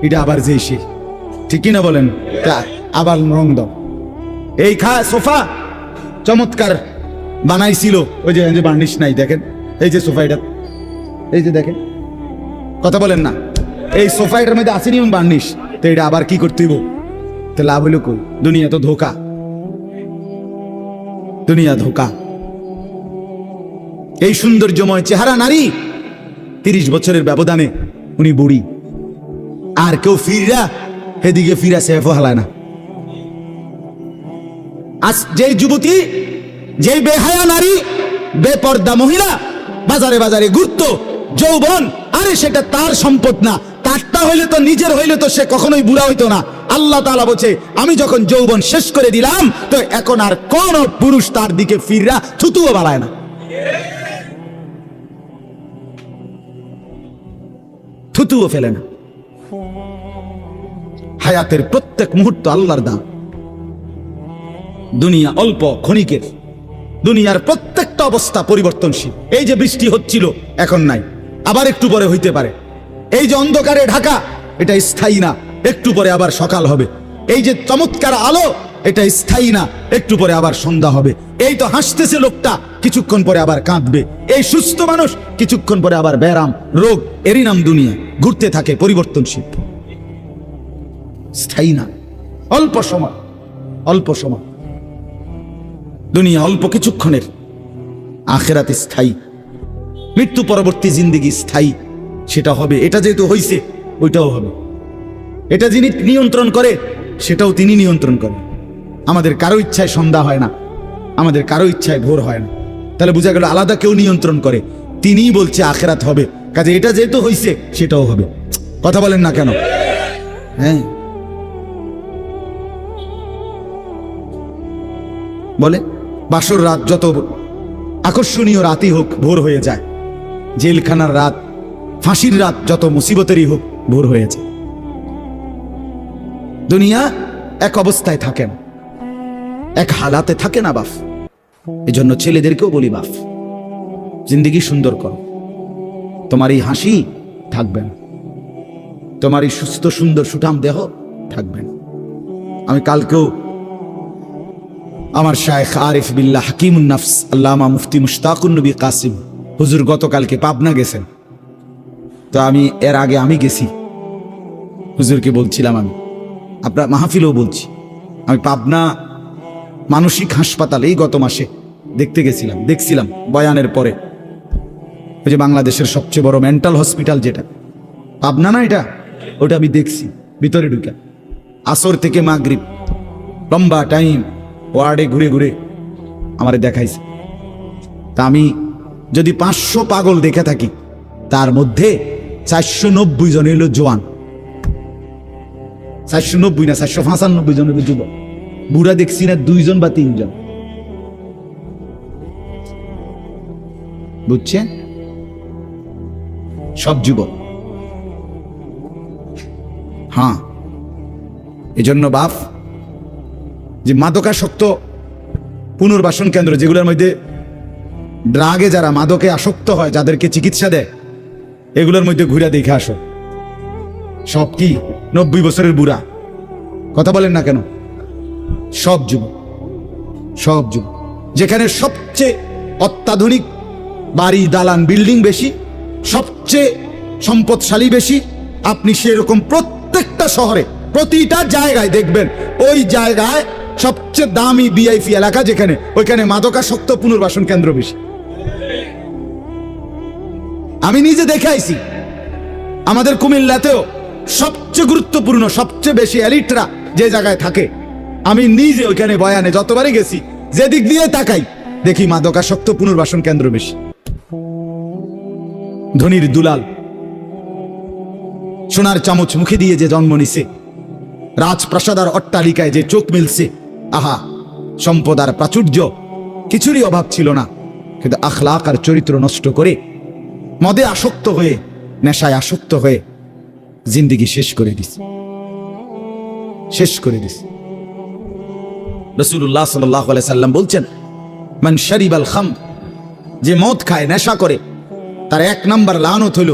এটা আবার যে এসে, ঠিক কিনা বলেন? আবার রং দাও। এই সোফা চমৎকার বানাইছিল, ওই যে বার্নিশ নাই, দেখেন এই যে সোফা, এটা এই যে দেখেন, কথা বলেন না, এই সোফা এটার মধ্যে আসেনি বার্নিশ, তো এটা আবার কি করতে হইব? তো লাভ হইল কই? দুনিয়া তো ধোকা, দুনিয়া ধোকা। এই সৌন্দর্যময় চেহারা নারী, 30 বছরের ব্যবধানে উনি বুড়ি, আর কেউ ফিরা এদিকে ফিরা সেফ হালায় না। আজ যেই যুবতী, যেই বেহায়া নারী, বেপর্দা মহিলা বাজারে বাজারে ঘুরতো, যৌবন, আরে সেটা তার সম্পদ না, তারটা হইলে তো, নিজের হইলে তো সে কখনোই বুড়া হইতো না। আল্লাহ তাআলা বলছে, আমি যখন যৌবন শেষ করে দিলাম, তো এখন আর কোন পুরুষ তার দিকে ফিররা থুতুও বাড়ায় না, থুতুও ফেলে না। হায়াতের প্রত্যেক মুহূর্ত আল্লাহর দান। দুনিয়া অল্প ক্ষণিকের, দুনিয়ার প্রত্যেকটা অবস্থা পরিবর্তনশীল। এই যে বৃষ্টি হচ্ছিল, এখন নাই, আবার একটু পরে হইতে পারে। এই যে অন্ধকারে ঢাকা, এটা স্থায়ী না, একটু পরে আবার সকাল হবে। এই যে চমৎকার আলো, এটা স্থায়ী না, একটু পরে আবার সন্ধ্যা হবে। এই তো হাসতেছে লোকটা, কিছুক্ষণ পরে আবার কাঁদবে। এই সুস্থ মানুষ, কিছুক্ষণ পরে আবার ব্যারাম, রোগ, এরই নাম দুনিয়া। ঘুরতে থাকে, পরিবর্তনশীল, স্থায়ী না। অল্প সময়, অল্প সময় দুনিয়া, অল্প কিছুক্ষণের। আখিরাত স্থায়ী, মৃত্যু পরবর্তী জিন্দেগি স্থায়ী, সেটা হবে। এটা যেহেতু হইছে, ওইটাও হবে। এটা যিনি নিয়ন্ত্রণ করে, সেটাও তিনি নিয়ন্ত্রণ করেন। আমাদের কারো ইচ্ছায় সন্ধ্যা হয় না, আমাদের কারো ইচ্ছায় ভোর হয় না। তাহলে বোঝা গেল আলাদা কেউ নিয়ন্ত্রণ করে, তিনিই বলছে আখিরাত হবে। কাজে এটা যেহেতু হইছে, সেটাও হবে। কথা বলেন না কেন? হ্যাঁ, বলে বাসর রাত যত আকর্ষণীয় রাতই হোক, ভোর হয়ে যায়। জেলখানার রাত, ফাঁসির রাত যত মুসিবতেরই হোক, ভোর হয়ে যায়। দুনিয়া এক অবস্থায় থাকে না, এক হালাতে থাকে না বাপ। এজন্য ছেলেদেরকেও বলি, বাপ, জিন্দেগি সুন্দর করো। তোমার এই হাসি থাকবে না, তোমার এই সুস্থ সুন্দর সুঠাম দেহ থাকবে না। আমি কালকেও আমার শায়েখ আরিফ বিল্লাহ হাকিমুন নাফস আল্লামা মুফতি মুশতাকুন নবী কাসিম হুজুর গতকালকে পাবনা গেছেন। তো আমি এর আগে আমি গেছি, হুজুরকে বলছিলাম, আমি আপনার মাহফিলেও বলছি, আমি পাবনা মানসিক হাসপাতাল এই গত মাসে দেখতে গেছিলাম। দেখছিলাম বয়ানের পরে, ওই যে বাংলাদেশের সবচেয়ে বড় মেন্টাল হসপিটাল যেটা পাবনা না, এটা ওটা আমি দেখছি ভিতরে ঢুকে। আসর থেকে মাগরিব লম্বা টাইম ওয়ার্ডে ঘুরে ঘুরে আমারে দেখাইছে। তা আমি যদি 500 পাগল দেখে থাকি, তার মধ্যে 490 জন হইল জোয়ান। 490 না, 495 জন হইল যুবক। বুড়া দেখছি না 2 জন বা 3 জন। বুঝছেন? সব যুবক। হ্যাঁ, এজন্য বাপ, যে মাদকাসক্ত পুনর্বাসন কেন্দ্র, যেগুলোর মধ্যে ড্রাগে যারা মাদকে আসক্ত হয়, যাদেরকে চিকিৎসা দেয়, এগুলোর মধ্যে ঘুরে দেখে আসো। সব কি 90 বছরের বুড়া? কথা বলেন না কেন? সব যুবক, সব যুবক। যেখানে সবচেয়ে অত্যাধুনিক বাড়ি, দালান, বিল্ডিং বেশি, সবচেয়ে সম্পদশালী বেশি, আপনি সেরকম প্রত্যেকটা শহরে, প্রতিটা জায়গায় দেখবেন, ওই জায়গায় সবচেয়ে দামি ভিআইপি এলাকা যেখানে, ওইখানে মাদকাসক্ত পুনর্বাসন কেন্দ্র বেশি। আমি নিজে দেখে আইছি। আমাদের কুমিল্লাতেও সবচেয়ে গুরুত্বপূর্ণ, সবচেয়ে বেশি এলিটরা যে জায়গায় থাকে, আমি নিজে ওইখানে বয়ানে যতবারই গেছি, যেদিক দিয়ে তাকাই দেখি মাদকাসক্ত পুনর্বাসন কেন্দ্র বেশি। ধনির দুলাল, সোনার চামচ মুখে দিয়ে যে জন্ম নিছে, রাজপ্রাসাদ আর অট্টালিকায় যে চোখ মিলছে, আহা, সম্পদ আর প্রাচুর্য কিছুরই অভাব ছিল না, কিন্তু আখলাক আর চরিত্র নষ্ট করে, মদে আসক্ত হয়ে, নেশায় আসক্ত হয়ে জিন্দেগি শেষ করে দিস, শেষ করে দিস। রাসূলুল্লাহ সাল্লাল্লাহু আলাইহি সাল্লাম বলছেন, মান শারিবাল খামর, যে মদ খায়, নেশা করে, তার 1 নাম্বার লানত হইল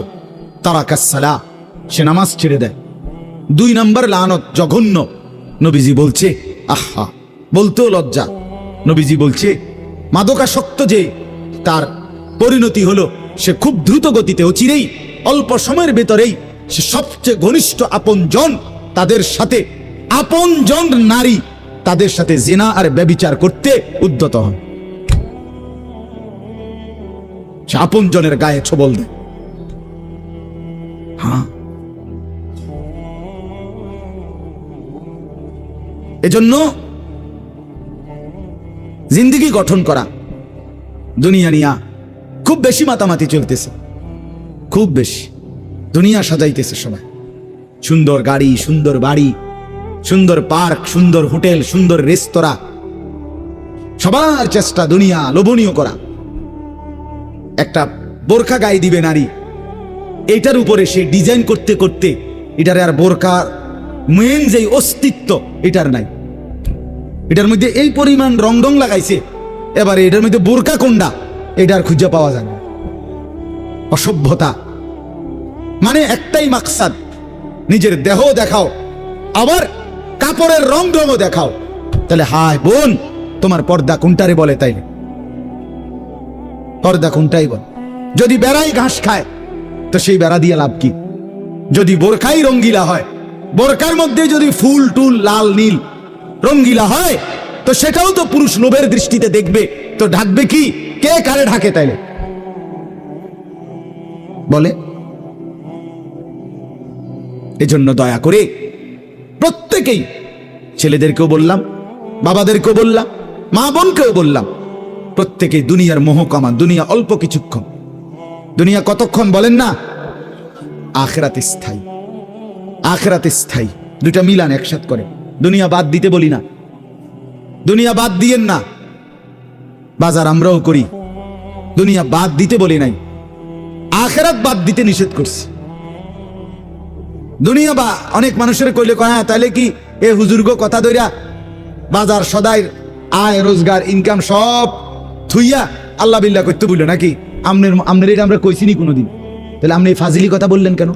তারাকাস সালাহ, সে নামাজ ছেড়ে দেয়। 2 নাম্বার লানত জঘন্য, নবীজি বলছে, আহা, বলতেও লজ্জা, নবীজি বলছে, মাদকাসক্ত যে, তার পরিণতি হলো সে খুব দ্রুত গতিতে, অচিরেই, অল্প সময়ের ভেতরেই সে সবচেয়ে ঘনিষ্ঠ আপনজন, তাদের সাথে, আপনজন নারী, তাদের সাথে জিনা আর ব্যভিচার করতে উদ্যত হন। সে আপনজনের গায়ে ছোবল দেয়। হ্যাঁ, এজন্য জিন্দেগি গঠন করা, দুনিয়া নিয়া খুব বেশি মাতামাতি চলতেছে, খুব বেশি দুনিয়া সাজাইতেছে সবাই। সুন্দর গাড়ি, সুন্দর বাড়ি, সুন্দর পার্ক, সুন্দর হোটেল, সুন্দর রেস্তোরাঁ, সবার চেষ্টা দুনিয়া লোভনীয় করা। একটা বোরখা গায়ে দিবে নারী, এটার উপরে সে ডিজাইন করতে করতে এটার আর বোরকার মেন যে অস্তিত্ব এটার নাই। এটার মধ্যে এই পরিমাণ রং লাগাইছে, এবারে এটার মধ্যে বোরকা কোনটা এটার খুঁজে পাওয়া যায় না। অসভ্যতা। মানে একটাই মাকসাদ, নিজের দেহ দেখাও, আবার কাপড়ের রংও দেখাও। তাহলে হায় বোন, তোমার পর্দা কোনটারে বলে? তাইলে পর্দা কোনটাই বল। যদি বেড়াই ঘাস খায় তো সেই বেড়া দিয়ে লাভ কি? যদি বোরকাই রঙ্গিলা হয়, বোরকার মধ্যে যদি ফুল টুল লাল নীল রঙ্গিলা হয়, তো সেটাও তো পুরুষ লোভের দৃষ্টিতে দেখবে, তো ঢাকবে কি? কে কারে ঢাকে তাইলে বলে? এজন্য দয়া করে প্রত্যেকেই, ছেলেদেরকেও বললাম, বাবাদেরকেও বললাম, মা বোনকেও বললাম, প্রত্যেকেই দুনিয়ার মোহ কামান। দুনিয়া অল্প কিছুক্ষণ, দুনিয়া কতক্ষণ বলেন না? আখিরাত স্থায়ী, আখিরাত স্থায়ী। দুইটা মিলান একসাথ করে। দুনিয়া বাদ দিতে বলি না, দুনিয়া বাদ দিয়েন না। বাজার আমরাও করি, দুনিয়া বাদ দিতে বলি নাই, আখিরাত বাদ দিতে নিষেধ করছি। দুনিয়া বা অনেক মানুষের কইলে কয়, হ্যাঁ তাইলে কি এ হুজুর্গ কথা ধইরা বাজার সদাই আয় রোজগার ইনকাম সব থুইয়া আল্লাহ বিল্লাহ করতে বললো নাকি? আমনের এটা আমরা কইছিনি কোনোদিন। তাহলে আপনি এই ফাজিলি কথা বললেন কেন?